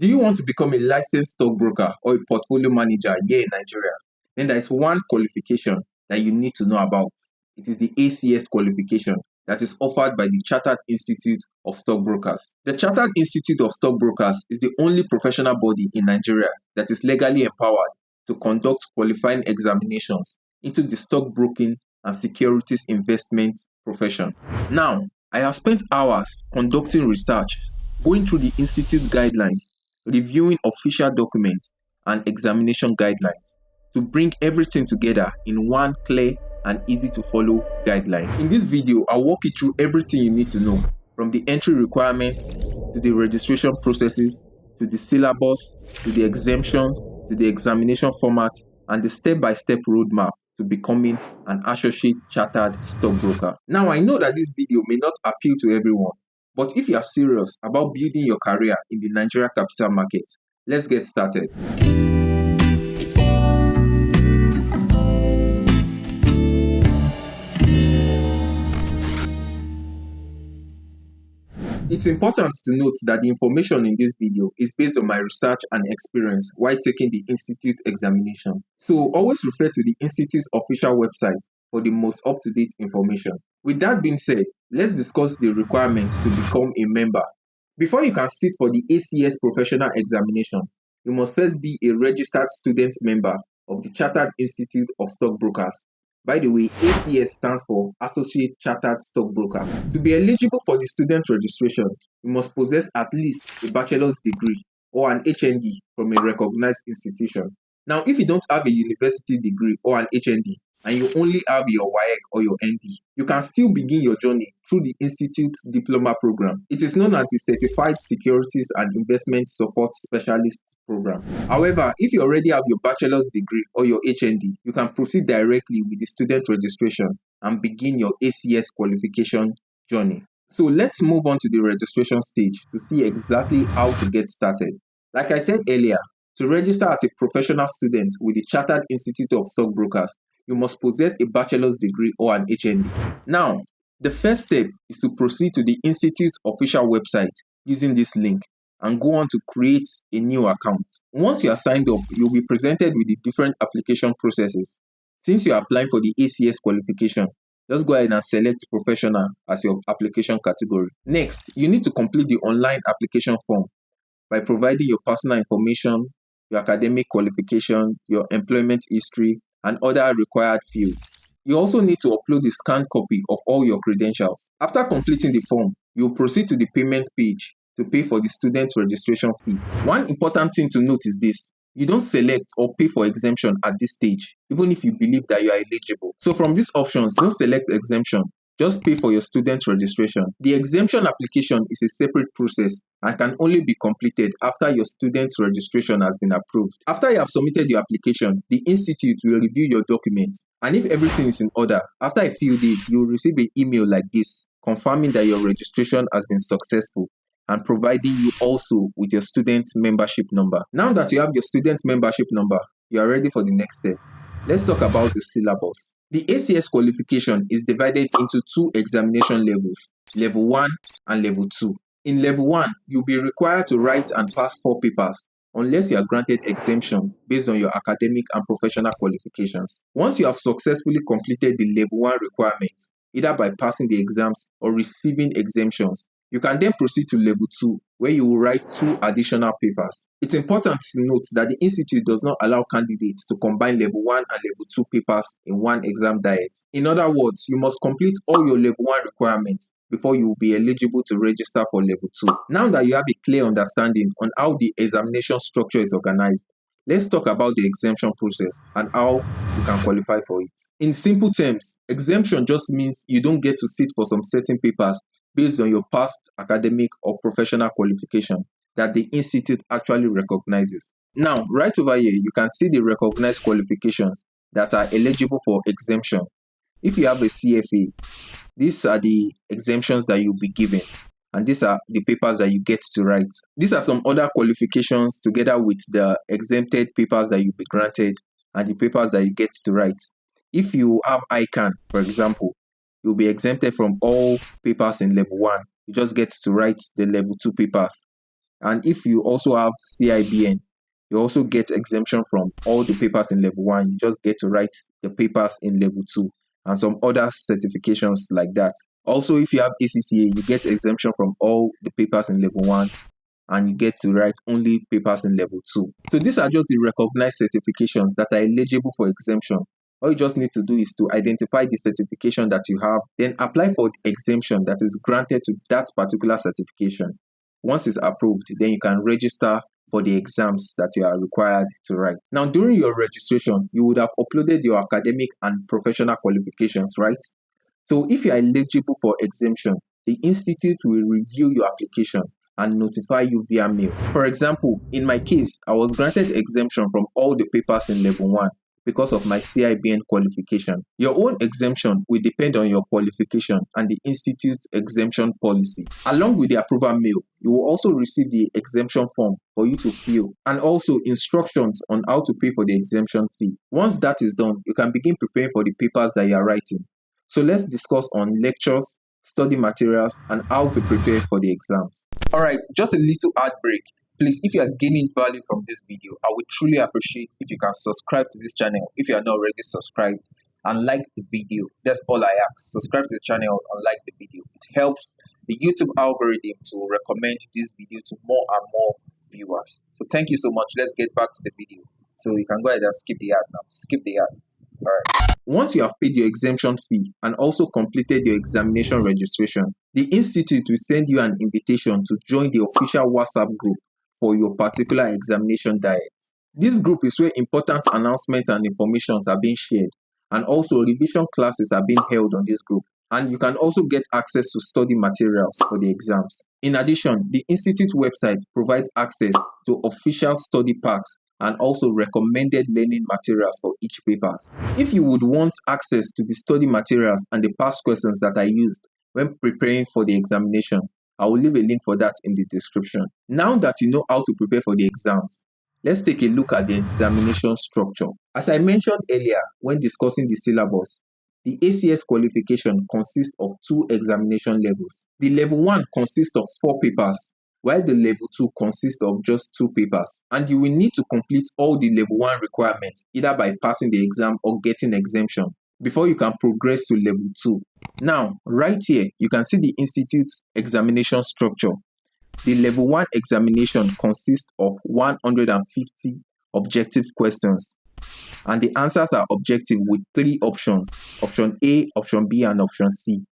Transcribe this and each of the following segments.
Do you want to become a licensed stockbroker or a portfolio manager here in Nigeria? Then there is one qualification that you need to know about. It is the ACS qualification that is offered by the Chartered Institute of Stockbrokers. The Chartered Institute of Stockbrokers is the only professional body in Nigeria that is legally empowered to conduct qualifying examinations into the stockbroking and securities investment profession. Now, I have spent hours conducting research, going through the Institute guidelines, reviewing official documents and examination guidelines to bring everything together in one clear and easy to follow guideline. In this video, I'll walk you through everything you need to know, from the entry requirements to the registration processes to the syllabus to the exemptions to the examination format and the step-by-step roadmap to becoming an Associate Chartered Stockbroker. Now, I know that this video may not appeal to everyone, but if you are serious about building your career in the Nigeria capital market, let's get started. It's important to note that the information in this video is based on my research and experience while taking the Institute examination. So always refer to the Institute's official website for the most up-to-date information. With that being said, let's discuss the requirements to become a member. Before you can sit for the ACS professional examination, you must first be a registered student member of the Chartered Institute of Stockbrokers. By the way, ACS stands for Associate Chartered Stockbroker. To be eligible for the student registration, you must possess at least a bachelor's degree or an HND from a recognized institution. Now, if you don't have a university degree or an HND, and you only have your WAEC or your ND, you can still begin your journey through the Institute's diploma program. It is known as the Certified Securities and Investment Support Specialist program. However, if you already have your bachelor's degree or your HND, you can proceed directly with the student registration and begin your ACS qualification journey. So let's move on to the registration stage to see exactly how to get started. Like I said earlier, to register as a professional student with the Chartered Institute of Stockbrokers, you must possess a bachelor's degree or an HND. Now, the first step is to proceed to the Institute's official website using this link and go on to create a new account. Once you are signed up, you'll be presented with the different application processes. Since you are applying for the ACS qualification, just go ahead and select Professional as your application category. Next, you need to complete the online application form by providing your personal information, your academic qualification, your employment history, and other required fields. You also need to upload a scanned copy of all your credentials. After completing the form, you'll proceed to the payment page to pay for the student registration fee. One important thing to note is this: you don't select or pay for exemption at this stage, even if you believe that you are eligible. So from these options, don't select exemption. Just pay for your student registration. The exemption application is a separate process and can only be completed after your student's registration has been approved. After you have submitted your application, the Institute will review your documents. And if everything is in order, after a few days, you will receive an email like this, confirming that your registration has been successful and providing you also with your student membership number. Now that you have your student membership number, you are ready for the next step. Let's talk about the syllabus. The ACS qualification is divided into two examination levels, Level 1 and Level 2. In Level 1, you'll be required to write and pass 4 papers, unless you are granted exemption based on your academic and professional qualifications. Once you have successfully completed the Level 1 requirements, either by passing the exams or receiving exemptions, you can then proceed to Level 2, where you will write 2 additional papers. It's important to note that the Institute does not allow candidates to combine Level 1 and Level 2 papers in one exam diet. In other words, you must complete all your Level 1 requirements before you will be eligible to register for Level 2. Now that you have a clear understanding on how the examination structure is organized, let's talk about the exemption process and how you can qualify for it. In simple terms, exemption just means you don't get to sit for some certain papers based on your past academic or professional qualification that the Institute actually recognizes. Now, right over here, you can see the recognized qualifications that are eligible for exemption. If you have a CFA, these are the exemptions that you'll be given, and these are the papers that you get to write. These are some other qualifications together with the exempted papers that you'll be granted and the papers that you get to write. If you have ICANN, for example, you'll be exempted from all papers in Level 1. You just get to write the Level 2 papers. And if you also have CIBN, you also get exemption from all the papers in level 1. You just get to write the papers in level 2 and some other certifications like that. Also, if you have ACCA, you get exemption from all the papers in level 1 and you get to write only papers in level 2. So these are just the recognized certifications that are eligible for exemption. All you just need to do is to identify the certification that you have, then apply for the exemption that is granted to that particular certification. Once it's approved, then you can register for the exams that you are required to write. Now, during your registration, you would have uploaded your academic and professional qualifications, right? So if you are eligible for exemption, the institute will review your application and notify you via mail. For example, in my case, I was granted exemption from all the papers in level 1 because of my CIBN qualification. Your own exemption will depend on your qualification and the institute's exemption policy. Along with the approval mail, you will also receive the exemption form for you to fill and also instructions on how to pay for the exemption fee. Once that is done, you can begin preparing for the papers that you are writing. So let's discuss on lectures, study materials, and how to prepare for the exams. Alright, just a little ad break. Please, if you are gaining value from this video, I would truly appreciate if you can subscribe to this channel if you are not already subscribed, and like the video. That's all I ask. Subscribe to the channel and like the video. It helps the YouTube algorithm to recommend this video to more and more viewers. So thank you so much. Let's get back to the video. So you can go ahead and skip the ad now. Skip the ad. Alright. Once you have paid your exemption fee and also completed your examination registration, the institute will send you an invitation to join the official WhatsApp group for your particular examination diet. This group is where important announcements and informations are being shared, and also revision classes are being held on this group. And you can also get access to study materials for the exams. In addition, the institute website provides access to official study packs and also recommended learning materials for each paper. If you would want access to the study materials and the past questions that I used when preparing for the examination, I will leave a link for that in the description. Now that you know how to prepare for the exams, let's take a look at the examination structure. As I mentioned earlier when discussing the syllabus, the ACS qualification consists of 2 examination levels. The level 1 consists of 4 papers, while the level 2 consists of just 2 papers. And you will need to complete all the level 1 requirements either by passing the exam or getting exemption before you can progress to level 2. Now, right here, you can see the institute's examination structure. The level 1 examination consists of 150 objective questions, and the answers are objective with 3 options, option A, option B, and option C.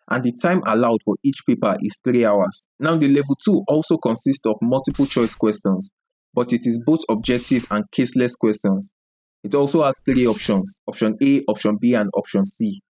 And the time allowed for each paper is 3 hours. Now, the level 2 also consists of multiple choice questions, but it is both objective and caseless questions. It also has 3 options, option A, option B, and option C.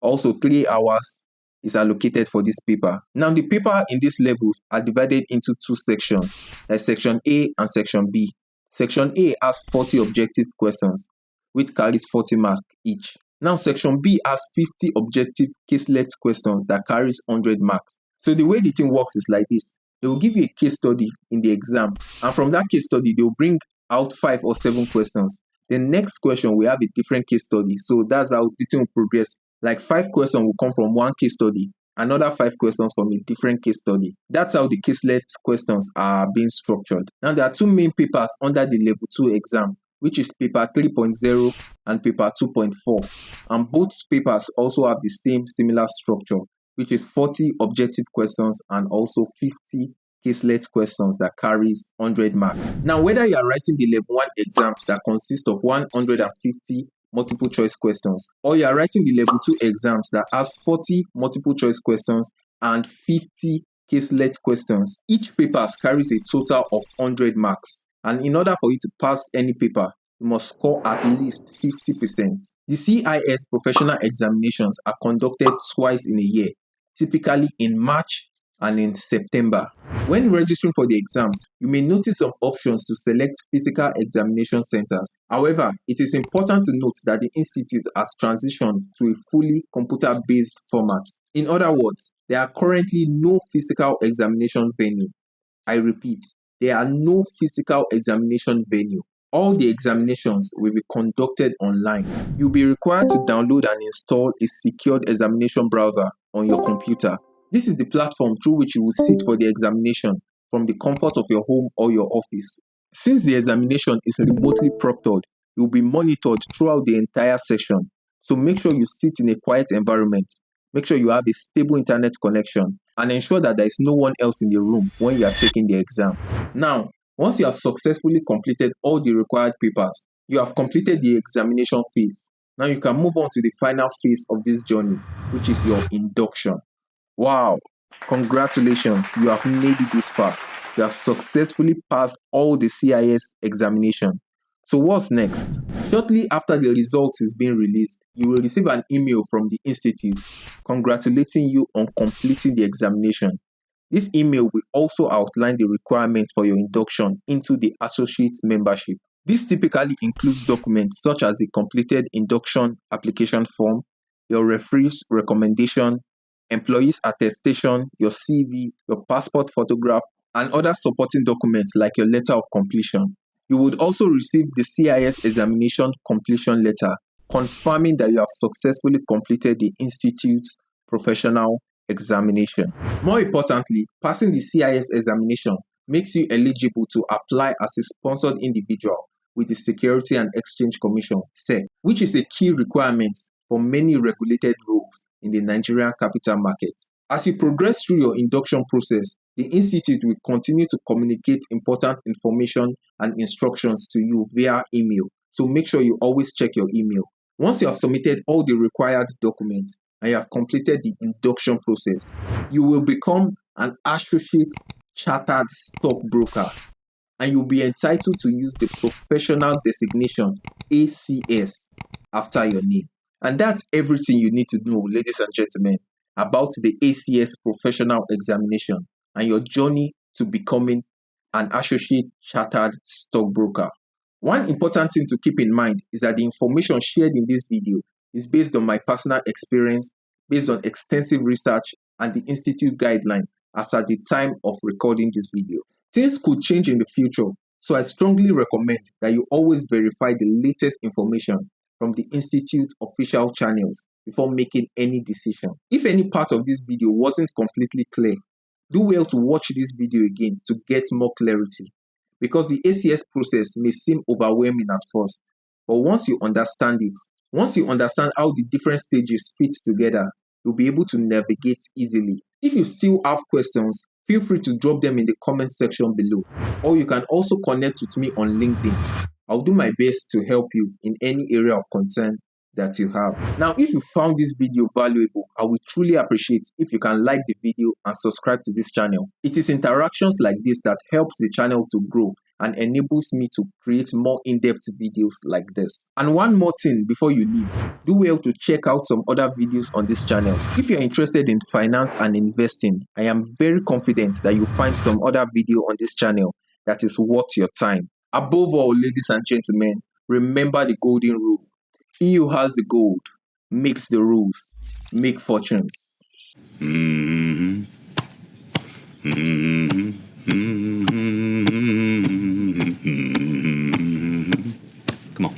Also, 3 hours is allocated for this paper. Now, the paper in these levels are divided into 2 sections, like section A and section B. Section A has 40 objective questions, which carries 40 marks each. Now, section B has 50 objective caselet questions that carries 100 marks. So the way the thing works is like this. They will give you a case study in the exam, and from that case study, they will bring out 5 or 7 questions. The next question will have a different case study. So that's how the thing will progress. Like 5 questions will come from one case study, another 5 questions from a different case study. That's how the caselet questions are being structured. Now, there are 2 main papers under the level 2 exam, which is paper 3.0 and paper 2.4. And both papers also have the same similar structure, which is 40 objective questions and also 50 caselet questions that carries 100 marks. Now, whether you are writing the level 1 exams that consist of 150 multiple choice questions, or you are writing the level 2 exams that has 40 multiple choice questions and 50 caselet questions, each paper carries a total of 100 marks. And in order for you to pass any paper, you must score at least 50%. The CIS professional examinations are conducted twice in a year, typically in March and in September. When registering for the exams, you may notice some options to select physical examination centers. However, it is important to note that the institute has transitioned to a fully computer-based format. In other words, there are currently no physical examination venue. I repeat, there are no physical examination venue. All the examinations will be conducted online. You'll be required to download and install a secured examination browser on your computer. This is the platform through which you will sit for the examination from the comfort of your home or your office. Since the examination is remotely proctored, you will be monitored throughout the entire session. So make sure you sit in a quiet environment. Make sure you have a stable internet connection and ensure that there is no one else in the room when you are taking the exam. Now, once you have successfully completed all the required papers, you have completed the examination phase. Now you can move on to the final phase of this journey, which is your induction. Wow, congratulations, you have made it this far. You have successfully passed all the CIS examination. So what's next? Shortly after the results is being released, you will receive an email from the institute congratulating you on completing the examination. This email will also outline the requirements for your induction into the associate membership. This typically includes documents such as the completed induction application form, your referee's recommendation, employee's attestation, your CV, your passport photograph, and other supporting documents like your letter of completion. You would also receive the CIS examination completion letter confirming that you have successfully completed the institute's professional examination. More importantly, passing the CIS examination makes you eligible to apply as a sponsored individual with the Security and Exchange Commission, SEC, which is a key requirement for many regulated roles in the Nigerian capital market. As you progress through your induction process, the institute will continue to communicate important information and instructions to you via email, so make sure you always check your email. Once you have submitted all the required documents and you have completed the induction process, you will become an Associate Chartered Stockbroker, and you'll be entitled to use the professional designation ACS after your name. And that's everything you need to know, ladies and gentlemen, about the ACS professional examination and your journey to becoming an Associate Chartered Stockbroker. One important thing to keep in mind is that the information shared in this video is based on my personal experience, based on extensive research and the Institute guideline as at the time of recording this video. Things could change in the future, so I strongly recommend that you always verify the latest information from the Institute official channels before making any decision. If any part of this video wasn't completely clear, do well to watch this video again to get more clarity, because the ACS process may seem overwhelming at first, but once you understand it, once you understand how the different stages fit together, you'll be able to navigate easily. If you still have questions, feel free to drop them in the comment section below, or you can also connect with me on LinkedIn. I'll do my best to help you in any area of concern that you have. Now, if you found this video valuable, I would truly appreciate if you can like the video and subscribe to this channel. It is interactions like this that helps the channel to grow and enables me to create more in-depth videos like this. And one more thing before you leave, do well to check out some other videos on this channel. If you're interested in finance and investing, I am very confident that you'll find some other video on this channel that is worth your time. Above all, ladies and gentlemen, remember the golden rule. He who has the gold makes the rules, make fortunes. Come on.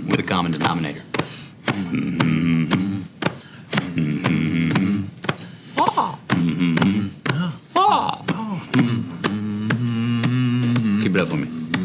With a common denominator.